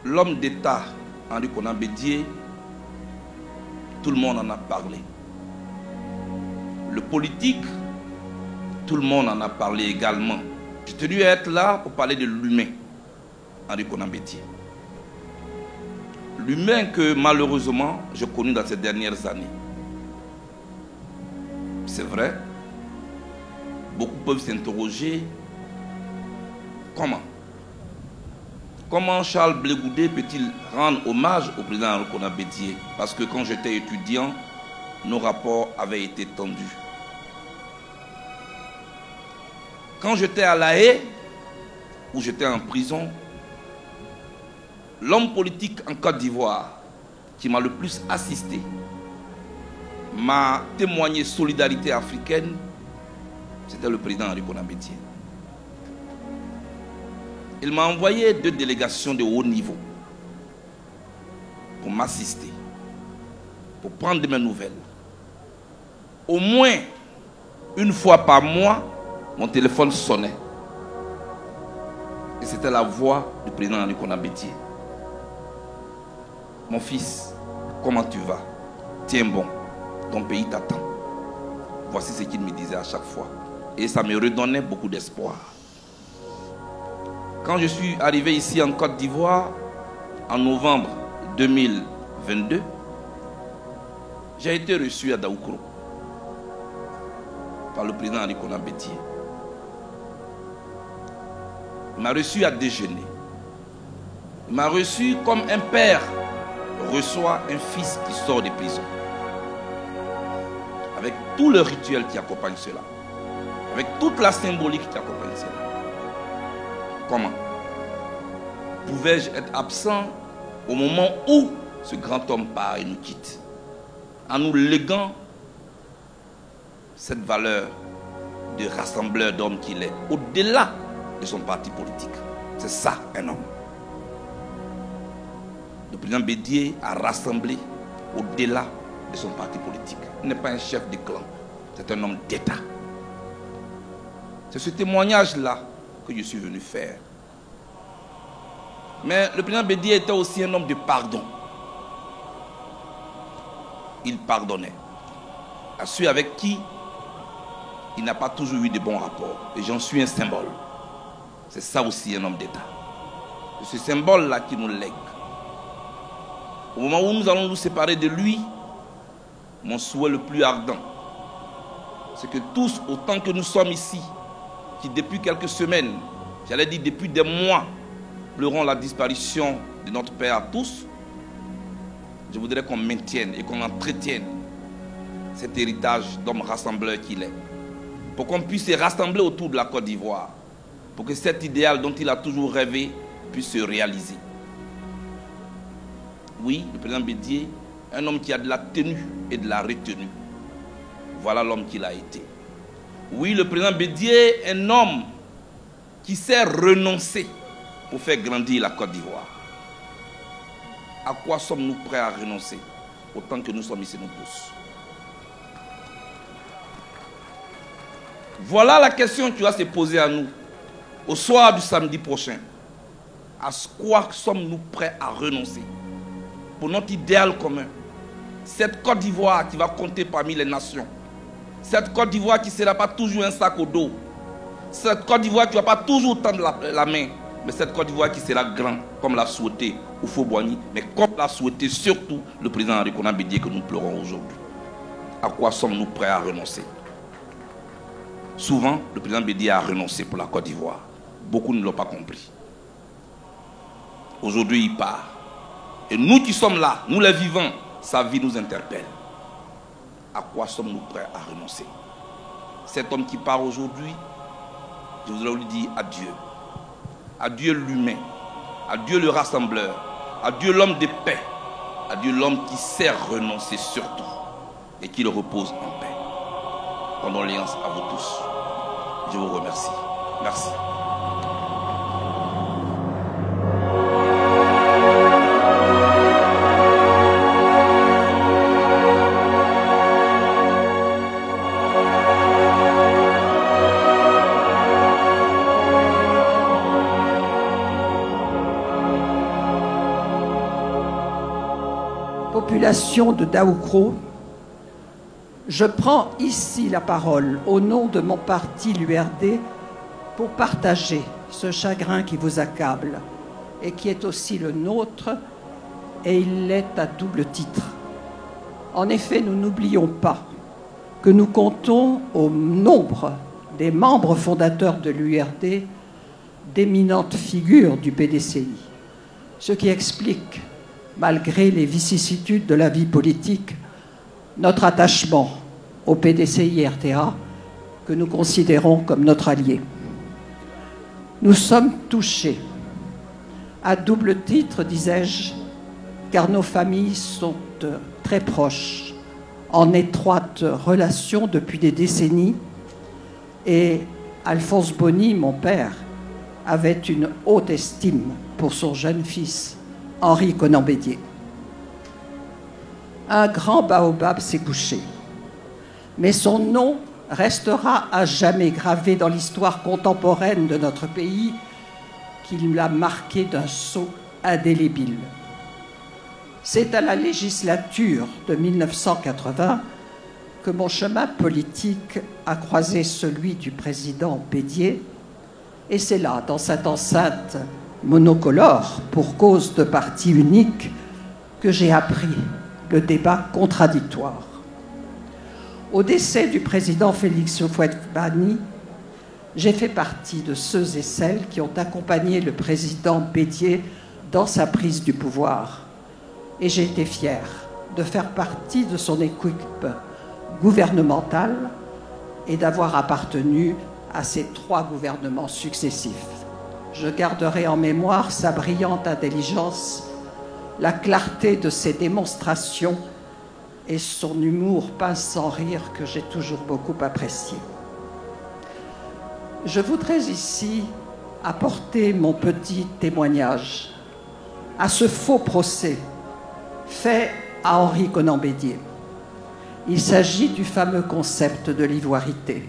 L'homme d'État, Henri Konan Bédié, tout le monde en a parlé. Le politique, tout le monde en a parlé également. J'ai tenu à être là pour parler de l'humain, Henri Konan Bédié. L'humain que malheureusement j'ai connu dans ces dernières années. C'est vrai, beaucoup peuvent s'interroger comment Charles Blé Goudé peut-il rendre hommage au président Henri Konan Bédié? Parce que quand j'étais étudiant, nos rapports avaient été tendus. Quand j'étais à La Haye, où j'étais en prison, l'homme politique en Côte d'Ivoire qui m'a le plus assisté, m'a témoigné solidarité africaine, c'était le président Henri Konan Bédié. Il m'a envoyé 2 délégations de haut niveau pour m'assister, pour prendre de mes nouvelles. Au moins une fois par mois, mon téléphone sonnait. Et c'était la voix du président Henri Konan Bédié. Mon fils, comment tu vas? Tiens bon, ton pays t'attend. Voici ce qu'il me disait à chaque fois. Et ça me redonnait beaucoup d'espoir. Quand je suis arrivé ici en Côte d'Ivoire, en novembre 2022, j'ai été reçu à Daoukro par le président Henri Konan Bédié. Il m'a reçu à déjeuner. Il m'a reçu comme un père reçoit un fils qui sort de prison. Avec tout le rituel qui accompagne cela. Avec toute la symbolique qui accompagne cela. Comment pouvais-je être absent au moment où ce grand homme part et nous quitte, en nous léguant cette valeur de rassembleur d'hommes qu'il est, au-delà de son parti politique. C'est ça un homme. Le président Bédié a rassemblé au-delà de son parti politique. Il n'est pas un chef de clan, c'est un homme d'État. C'est ce témoignage-là que je suis venu faire. Mais le président Bédié était aussi un homme de pardon. Il pardonnait à ceux avec qui il n'a pas toujours eu de bons rapports. Et j'en suis un symbole. C'est ça aussi un homme d'État. C'est ce symbole-là qui nous lègue. Au moment où nous allons nous séparer de lui, mon souhait le plus ardent, c'est que tous, autant que nous sommes ici, qui depuis quelques semaines, j'allais dire depuis des mois, pleurons la disparition de notre père à tous, je voudrais qu'on maintienne et qu'on entretienne cet héritage d'homme rassembleur qu'il est. Pour qu'on puisse se rassembler autour de la Côte d'Ivoire. Pour que cet idéal dont il a toujours rêvé puisse se réaliser. Oui, le président Bédié, un homme qui a de la tenue et de la retenue. Voilà l'homme qu'il a été. Oui, le président Bédié, un homme qui sait renoncer pour faire grandir la Côte d'Ivoire. À quoi sommes-nous prêts à renoncer autant que nous sommes ici nous tous? Voilà la question qui va se poser à nous au soir du samedi prochain. À quoi sommes-nous prêts à renoncer pour notre idéal commun? Cette Côte d'Ivoire qui va compter parmi les nations. Cette Côte d'Ivoire qui ne sera pas toujours un sac au dos. Cette Côte d'Ivoire qui ne va pas toujours tendre la main. Mais cette Côte d'Ivoire qui sera grande, comme l'a souhaité Houphouët-Boigny, mais comme l'a souhaité surtout le président Henri Konan Bédié que nous pleurons aujourd'hui. À quoi sommes-nous prêts à renoncer? Souvent, le président Bédié a renoncé pour la Côte d'Ivoire. Beaucoup ne l'ont pas compris. Aujourd'hui, il part. Et nous qui sommes là, nous les vivants, sa vie nous interpelle. À quoi sommes-nous prêts à renoncer? Cet homme qui part aujourd'hui, je voudrais lui dire adieu. Adieu l'humain. Adieu le rassembleur. Adieu l'homme de paix. Adieu l'homme qui sait renoncer surtout. Et qui le repose en paix. Condoléances à vous tous. Je vous remercie. Merci. Population de Daoukro, je prends ici la parole au nom de mon parti, l'URD, pour partager ce chagrin qui vous accable et qui est aussi le nôtre, et il l'est à double titre. En effet, nous n'oublions pas que nous comptons au nombre des membres fondateurs de l'URD d'éminentes figures du PDCI, ce qui explique, malgré les vicissitudes de la vie politique, notre attachement au PDCI-RTA que nous considérons comme notre allié. Nous sommes touchés, à double titre, disais-je, car nos familles sont très proches, en étroite relation depuis des décennies, et Alphonse Bony, mon père, avait une haute estime pour son jeune fils, Henri Conan-Bédier. Un grand baobab s'est couché, mais son nom restera à jamais gravé dans l'histoire contemporaine de notre pays, qui l'a marqué d'un sceau indélébile. C'est à la législature de 1980 que mon chemin politique a croisé celui du président Bédier, et c'est là, dans cette enceinte monocolore, pour cause de parti unique, que j'ai appris le débat contradictoire. Au décès du président Félix Houphouët-Boigny, j'ai fait partie de ceux et celles qui ont accompagné le président Bédier dans sa prise du pouvoir. Et j'ai été fière de faire partie de son équipe gouvernementale et d'avoir appartenu à ces 3 gouvernements successifs. Je garderai en mémoire sa brillante intelligence, la clarté de ses démonstrations et son humour pince sans rire que j'ai toujours beaucoup apprécié. Je voudrais ici apporter mon petit témoignage à ce faux procès fait à Henri Conan-Bédier. Il s'agit du fameux concept de l'ivoirité.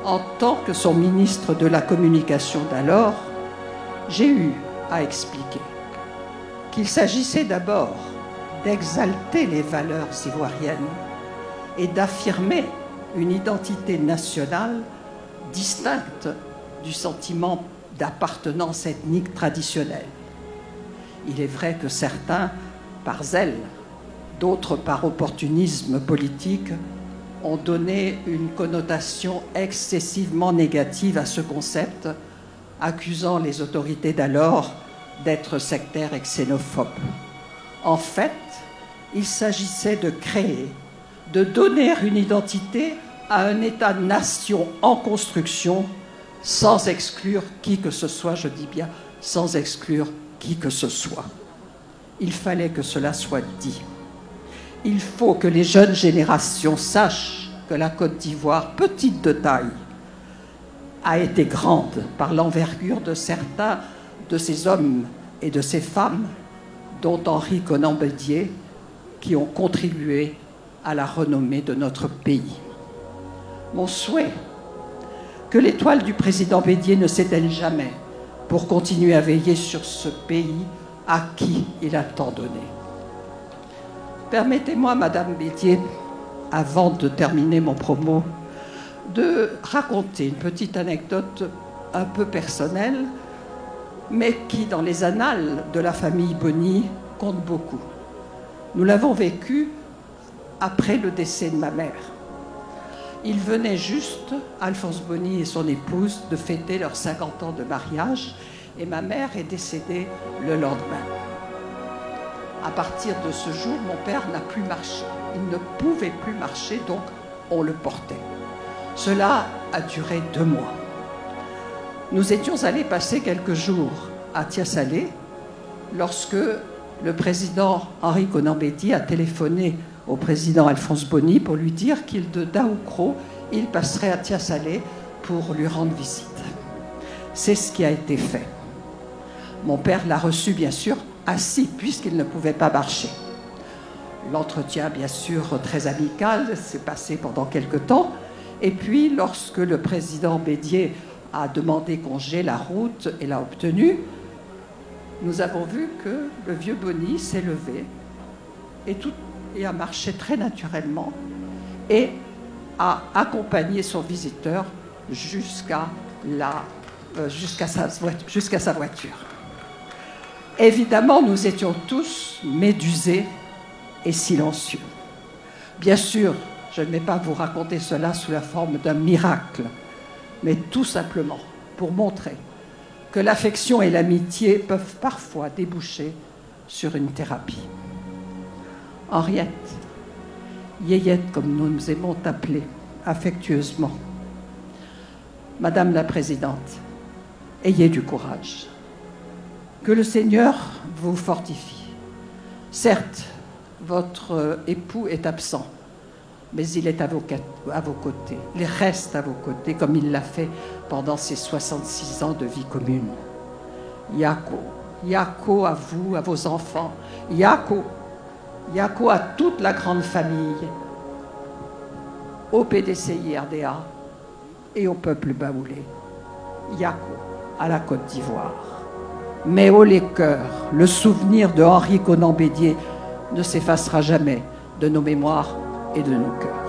En tant que son ministre de la Communication d'alors, j'ai eu à expliquer qu'il s'agissait d'abord d'exalter les valeurs ivoiriennes et d'affirmer une identité nationale distincte du sentiment d'appartenance ethnique traditionnelle. Il est vrai que certains, par zèle, d'autres par opportunisme politique, ont donné une connotation excessivement négative à ce concept, accusant les autorités d'alors d'être sectaires et xénophobes. En fait, il s'agissait de créer, de donner une identité à un État-nation en construction, sans exclure qui que ce soit, je dis bien, sans exclure qui que ce soit. Il fallait que cela soit dit. Il faut que les jeunes générations sachent que la Côte d'Ivoire, petite de taille, a été grande par l'envergure de certains de ces hommes et de ces femmes, dont Henri Conan-Bédier, qui ont contribué à la renommée de notre pays. Mon souhait, que l'étoile du président Bédier ne s'éteigne jamais pour continuer à veiller sur ce pays à qui il a tant donné. Permettez-moi, Madame Bédier, avant de terminer mon propos, de raconter une petite anecdote un peu personnelle, mais qui, dans les annales de la famille Bony, compte beaucoup. Nous l'avons vécu après le décès de ma mère. Il venait juste, Alphonse Bony et son épouse, de fêter leurs 50 ans de mariage, et ma mère est décédée le lendemain. À partir de ce jour, mon père n'a plus marché. Il ne pouvait plus marcher, donc on le portait. Cela a duré 2 mois. Nous étions allés passer quelques jours à Tiasalé lorsque le président Henri Conan-Bédier a téléphoné au président Alphonse Bony pour lui dire qu'il de Daoukro, il passerait à Tiasalé pour lui rendre visite. C'est ce qui a été fait. Mon père l'a reçu, bien sûr, assis, puisqu'il ne pouvait pas marcher. L'entretien, bien sûr, très amical, s'est passé pendant quelque temps. Et puis, lorsque le président Bédier a demandé congé la route et l'a obtenu, nous avons vu que le vieux Bony s'est levé et a marché très naturellement et a accompagné son visiteur jusqu'à sa voiture. Évidemment, nous étions tous médusés et silencieux. Bien sûr, je ne vais pas vous raconter cela sous la forme d'un miracle, mais tout simplement pour montrer que l'affection et l'amitié peuvent parfois déboucher sur une thérapie. Henriette, Yéyette comme nous aimons t'appeler affectueusement. Madame la Présidente, ayez du courage. Que le Seigneur vous fortifie. Certes, votre époux est absent, mais il est à vos côtés. Il reste à vos côtés comme il l'a fait pendant ces 66 ans de vie commune. Yako, Yako à vous, à vos enfants. Yako, Yako à toute la grande famille, au PDCI-RDA et au peuple baoulé. Yako à la Côte d'Ivoire. Mais haut les cœurs, le souvenir de Henri Conan Bédier ne s'effacera jamais de nos mémoires et de nos cœurs.